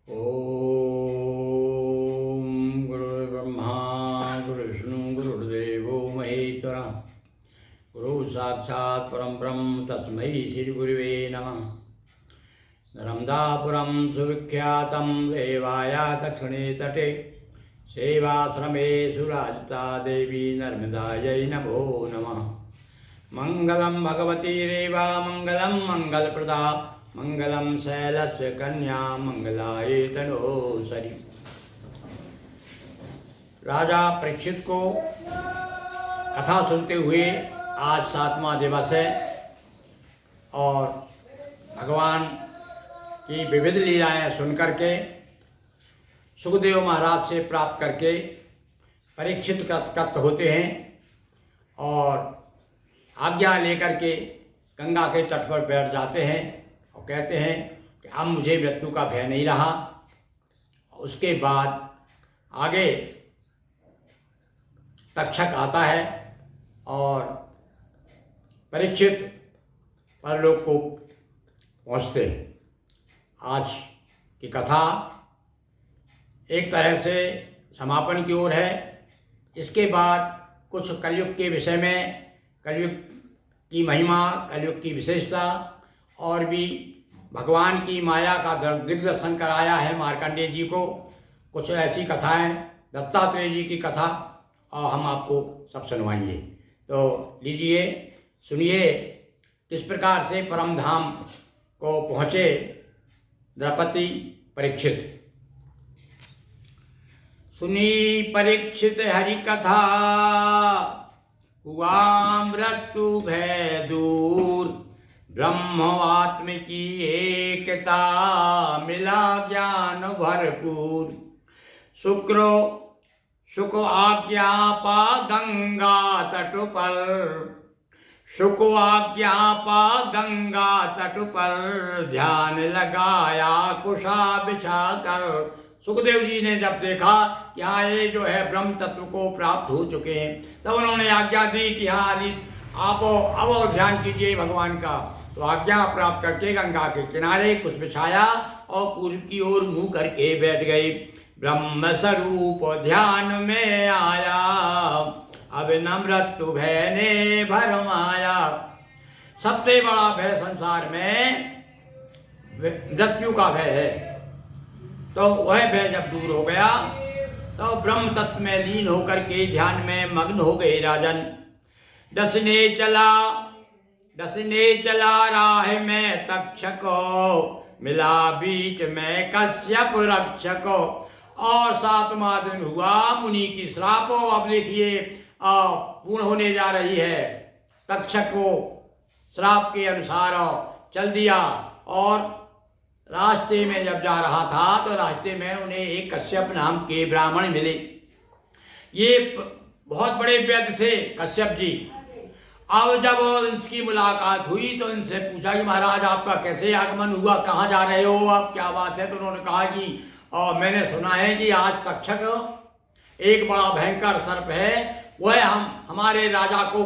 ओम गुरुर्ब्रह्मा गुरुर्विष्णु गुरुर्देवो महेश्वरः गुरु साक्षात् परं ब्रह्म तस्मै श्री गुरुवे नमः। नर्मदापुरं सुविख्यातं देवाया दक्षिणे तटे सेवाश्रमे सुराजिता देवी नर्मदायै नमो नमः। मंगलं भगवती रेवा मंगलं मंगलप्रदा मंगलम शैलस्य कन्या मंगलाये तनोसरी। राजा परीक्षित को कथा सुनते हुए आज 7वां दिवस है और भगवान की विविध लीलाएं सुनकर के सुखदेव महाराज से प्राप्त करके परीक्षित कृत होते हैं और आज्ञा लेकर के गंगा के तट पर बैठ जाते हैं और कहते हैं कि अब मुझे मृत्यु का भय नहीं रहा। उसके बाद आगे तक्षक आता है और परीक्षित परलोक को पहुँचते हैं। आज की कथा एक तरह से समापन की ओर है। इसके बाद कुछ कलयुग के विषय में, कलयुग की महिमा, कलयुग की विशेषता और भी भगवान की माया का दिग्दर्शन कराया है मार्कंडेय जी को। कुछ ऐसी कथाएं, दत्तात्रेय जी की कथा और हम आपको सब सुनवाएंगे। तो लीजिए सुनिए किस प्रकार से परम धाम को पहुँचे द्रौपदी परीक्षित। सुनी परीक्षित हरि कथा, हुआ मृत्यु भय दूर। ब्रह्मवात्म की एकता, मिला ज्ञान भरपूर। शुक आज्ञा पा गंगा तट पर, शुक आज्ञा पा गंगा तट पर। ध्यान लगाया कुशा बिछा कर। सुखदेव जी ने जब देखा कि हाँ ये जो है ब्रह्म तत्व को प्राप्त हो चुके हैं, तब उन्होंने आज्ञा दी कि हाँ आदि आप अब और ध्यान कीजिए भगवान का। तो आज्ञा प्राप्त करके गंगा के किनारे कुछ बिछाया और पूर्व की ओर मुंह करके बैठ गए। ब्रह्म स्वरूप ध्यान में आया, अब न मृत्यु भय ने भरमाया। सबसे बड़ा भय संसार में मृत्यु का भय है। तो वह भय जब दूर हो गया तो ब्रह्म तत्व में लीन होकर के ध्यान में मग्न हो गए राजन। डसने चला राह में तक्षक, मिला बीच में कश्यप रक्षक। और 7वां दिन हुआ मुनि की श्राप। अब देखिए पूर्ण होने जा रही है। तक्षक को श्राप के अनुसार चल दिया और रास्ते में जब जा रहा था तो रास्ते में उन्हें एक कश्यप नाम के ब्राह्मण मिले। ये बहुत बड़े वैद्य थे कश्यप जी। अब जब इनकी मुलाकात हुई तो इनसे पूछा कि महाराज आपका कैसे आगमन हुआ, कहाँ जा रहे हो आप, क्या बात है। तो उन्होंने कहा कि मैंने सुना है कि आज तक्षक एक बड़ा भयंकर सर्प है, वह हमारे राजा को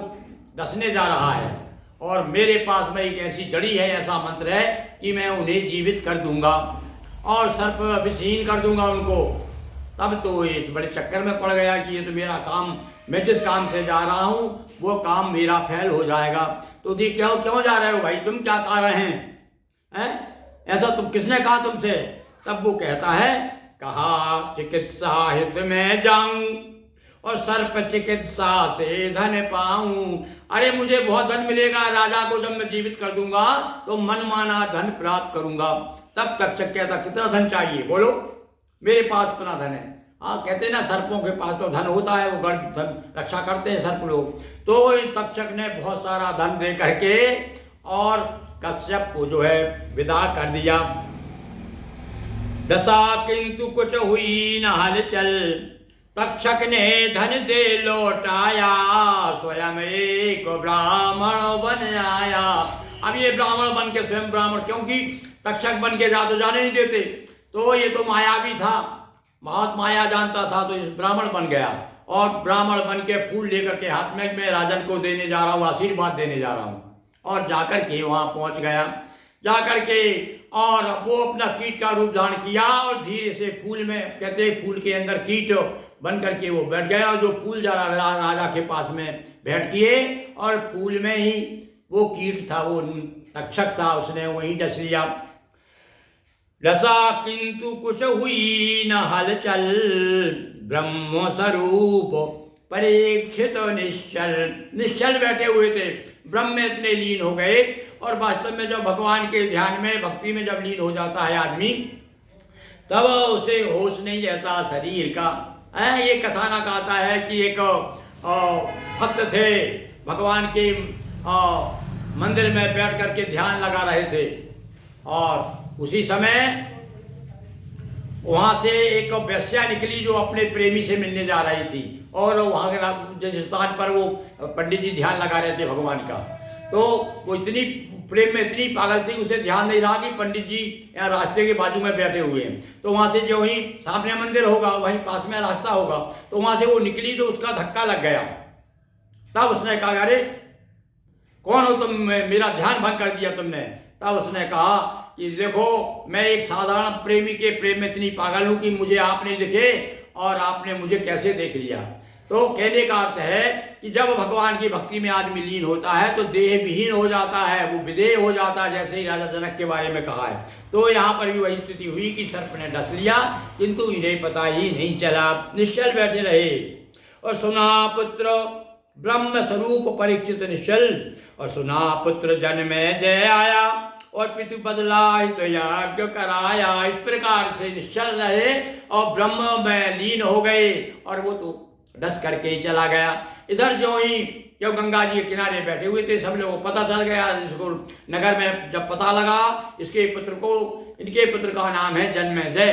डसने जा रहा है और मेरे पास में एक ऐसी जड़ी है, ऐसा मंत्र है कि मैं उन्हें जीवित कर दूंगा और सर्प विषहीन कर दूंगा उनको। तब तो ये बड़े चक्कर में पड़ गया कि ये तो मेरा काम, मैं जिस काम से जा रहा हूँ वो काम मेरा फेल हो जाएगा। तो दी क्यों जा रहे हो भाई, तुम क्या कह रहे हैं ऐसा तुम किसने कहा तुमसे। तब वो कहता है, कहा चिकित्सा हित में जाऊं और सर्प चिकित्सा से धन पाऊं। अरे मुझे बहुत धन मिलेगा, राजा को जब मैं जीवित कर दूंगा तो मनमाना धन प्राप्त करूंगा। तब तक्षक कहता, कितना धन चाहिए बोलो, मेरे पास इतना धन है। हाँ कहते ना सर्पों के पास तो धन होता है, वो धन रक्षा करते हैं सर्प लोग। तो तक्षक ने बहुत सारा धन दे करके और कश्यप को जो है विदा कर दिया। दशा किंतु कुछ हुई न हलचल, तक्षक ने धन दे लौटाया। स्वयं एक ब्राह्मण बन आया। अब ये ब्राह्मण बन के, स्वयं ब्राह्मण, क्योंकि तक्षक बन के तो जाने नहीं देते, तो ये तो मायावी था, बहुत माया जानता था, तो इस ब्राह्मण बन गया और ब्राह्मण बन के फूल लेकर के हाथ में मैं राजन को देने जा रहा हूँ, आशीर्वाद देने जा रहा हूँ। और जाकर के वहाँ पहुँच गया। जाकर के और वो अपना कीट का रूप धारण किया और धीरे से फूल में, कहते हैं फूल के अंदर कीट बन करके वो बैठ गया, जो फूल जा राजा के पास में बैठ किए और फूल में ही वो कीट था, वो तक्षक था, उसने वहीं डस लिया। रसा किंतु कुछ हुई न हलचल, ब्रह्म स्वरूप परीक्षित निश्चल। निश्चल बैठे हुए थे, ब्रह्म में इतने लीन हो गए। और वास्तव में जब भगवान के ध्यान में, भक्ति में जब लीन हो जाता है आदमी, तब उसे होश नहीं रहता शरीर का। ये कथानक आता है कि एक भक्त थे, भगवान के मंदिर में बैठ करके ध्यान लगा रहे थे और उसी समय वहां से एक वेश्या निकली जो अपने प्रेमी से मिलने जा रही थी, और वहां जिस स्थान पर वो पंडित जी ध्यान लगा रहे थे भगवान का, तो वो इतनी प्रेम में इतनी पागल थी, उसे ध्यान नहीं रहा कि पंडित जी यहाँ रास्ते के बाजू में बैठे हुए हैं। तो वहां से जो ही सामने मंदिर होगा, वहीं पास में रास्ता होगा, तो वहां से वो निकली तो उसका धक्का लग गया। तब उसने कहा, अरे कौन हो तुम, मेरा ध्यान भंग कर दिया तुमने। तब उसने कहा कि देखो, मैं एक साधारण प्रेमी के प्रेम में इतनी पागल हूं कि मुझे आप नहीं दिखे और आपने मुझे कैसे देख लिया। तो कहने का अर्थ है कि जब भगवान की भक्ति में आदमी लीन होता है तो देह विहीन हो जाता है, वो विदेह हो जाता है, जैसे ही राजा जनक के बारे में कहा है। तो यहाँ पर भी वही स्थिति हुई कि सर्प ने डस लिया, किंतु इन्हें पता ही नहीं चला, निश्चल बैठे रहे। और सुना पुत्र ब्रह्म स्वरूप परीक्षित निश्चल, और सुना पुत्र जन्मे जय आया, और पितु बदला तो यज्ञ कराया। इस प्रकार से निश्चल रहे और ब्रह्म में लीन हो गए, और वो तो डस करके ही चला गया। इधर जो ही जब गंगा जी के किनारे बैठे हुए थे, सब लोगों को पता चल गया। इसको नगर में जब पता लगा, इसके पुत्र को, इनके पुत्र का नाम है जन्मेजय।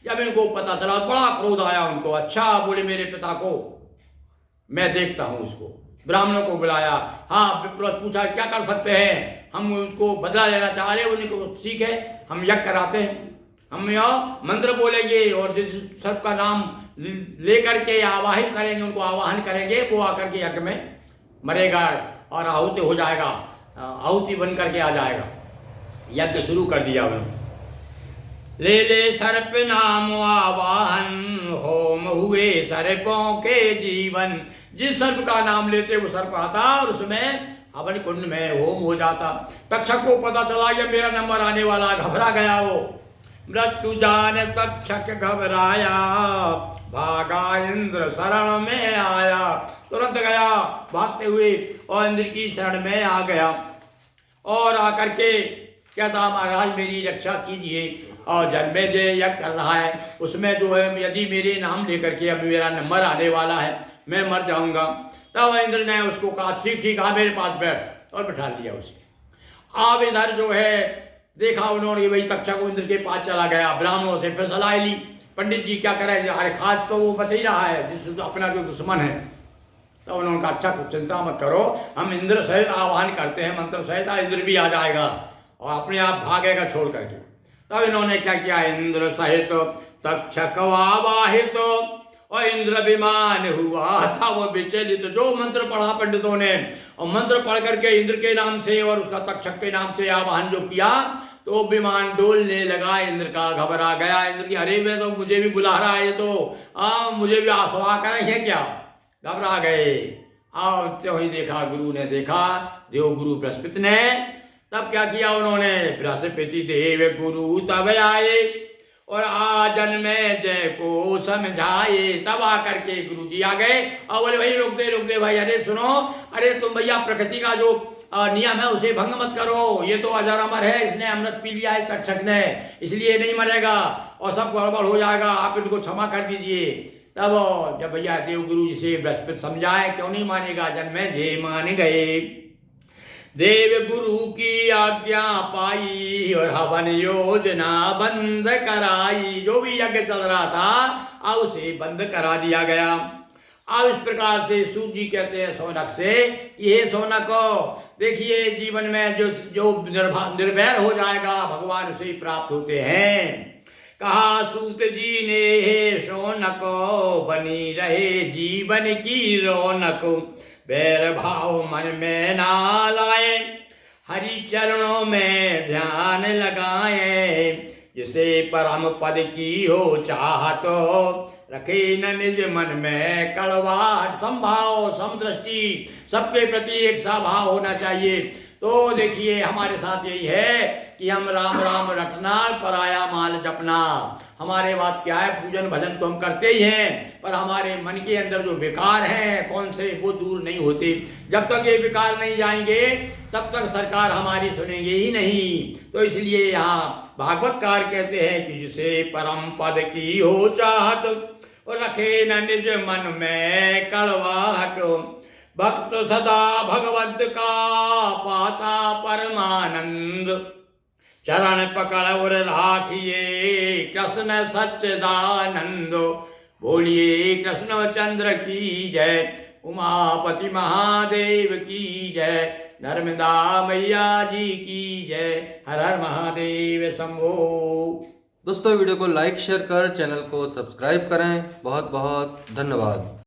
जब इनको पता चला, बड़ा क्रोध आया उनको। अच्छा, बोले मेरे पिता को मैं देखता हूँ। उसको ब्राह्मणों को बुलाया, हाँ पूछा क्या कर सकते हैं, हम उसको बदला लेना चाह रहे हैं। उनको ठीक है, हम यज्ञ कराते हैं, हम यहाँ मंत्र बोलेंगे और जिस सर्प का नाम लेकर के आवाहित करेंगे, उनको आवाहन करेंगे, वो आकर के यज्ञ में मरेगा और आहुति हो जाएगा, आहुति बन करके आ जाएगा। यज्ञ शुरू कर दिया उन्होंने। ले ले सर्प नाम आवाहन, होम हुए सर्पों के जीवन। जिस सर्प का नाम लेते वो सर्प आता और उसमें हवन कुंड में होम हो जाता। तक्षक को पता चला ये मेरा नंबर आने वाला, घबरा गया वो। मृत्यु जान तक्षक घबराया, भागा इंद्र शरण में आया। तुरंत गया भागते हुए और इंद्र की शरण में आ गया और आकर के कहता, महाराज मेरी रक्षा कीजिए, और जन्मेजय यज्ञ कर रहा है, उसमें जो है यदि मेरे नाम लेकर के अब मेरा नंबर आने वाला है, मैं मर जाऊंगा। तब इंद्र ने उसको कहा, ठीक ठीक आ मेरे पास बैठ, और बैठा लिया उसे। अब इधर जो है देखा उन्होंने, वही तक्षक इंद्र के पास चला गया, ब्राह्मणों से फिर सलाह ली, पंडित जी क्या करें, अरे खास तो वो बच ही रहा है जिस अपना जो दुश्मन है। तो उन्होंने कहा, अच्छा कुछ चिंता मत करो, हम इंद्र सहित आह्वान करते हैं, मंत्र सहित इंद्र भी आ जाएगा और अपने आप भागेगा छोड़ करके। तब इन्होंने क्या किया, इंद्र सहित तक्षक आवाहित, और इंद्र विमान हुआ था वो विचलित। जो मंत्र पढ़ा पंडितों ने, और मंत्र पढ़ करके इंद्र के नाम से और उसका तक्षक के नाम से आवाहन जो किया, तो विमान डोलने लगा। इंद्र का घबरा गया, इंद्र की अरे मैं तो मुझे भी बुला रहा है, तो मुझे भी आसवा करेंगे क्या, घबरा गए। अब तो ही देखा, गुरु ने देखा, देव गुरु बृहस्पति ने, तब क्या किया उन्होंने, बृहस्पति देव गुरु तब आए और आजन में जय को समझाए। तब आकर के गुरु जी आ गए और बोले, भाई रुक दे भाई, अरे सुनो, अरे तुम भैया प्रकृति का जो नियम है उसे भंग मत करो, ये तो अजर अमर है, इसने अमृत पी लिया है तक्षक ने, इसलिए नहीं मरेगा और सब गड़बड़ हो जाएगा, आप इनको क्षमा कर दीजिए। तब जब भैया देव गुरु जी से बृहस्पति समझाए, क्यों नहीं मानेगा, जन्मेजय मान गए। देव गुरु की आज्ञा पाई और हवन योजना बंद कराई। जो भी यज्ञ चल रहा था अब उसे बंद करा दिया गया। अब इस प्रकार से सूत जी कहते हैं सौनक से, ये सौनक देखिए जीवन में जो निर्भय हो जाएगा भगवान उसे ही प्राप्त होते हैं। कहा सूत जी ने सौनक, बनी रहे जीवन की रौनक, बैर भाव मन में ना लाए, हरि चरणों में ध्यान लगाए, जिसे परम पद की हो चाहत, रखे न निज मन में कड़वाहट। समभाव समदृष्टि, सबके प्रति एक सा भाव होना चाहिए। तो देखिए हमारे साथ यही है कि हम राम राम रटना, पराया माल जपना। हमारे बात क्या है, पूजन भजन तो हम करते ही हैं, पर हमारे मन के अंदर जो विकार हैं कौन से, वो दूर नहीं होते। जब तक ये विकार नहीं जाएंगे तब तक सरकार हमारी सुनेंगे ही नहीं। तो इसलिए यहाँ भागवतकार कहते हैं कि जिसे परम पद की हो चाहत, रखे न निज मन में कड़वाहट। भक्त सदा भगवत का पाता परमानंद, चरण पकड़ और राखिए कृष्ण सच्चिदानंद। बोलिए कृष्ण चंद्र की जय, उमापति महादेव की जय, नर्मदा मैया जी की जय। हर हर महादेव शंभो। दोस्तों वीडियो को लाइक शेयर कर चैनल को सब्सक्राइब करें। बहुत बहुत धन्यवाद।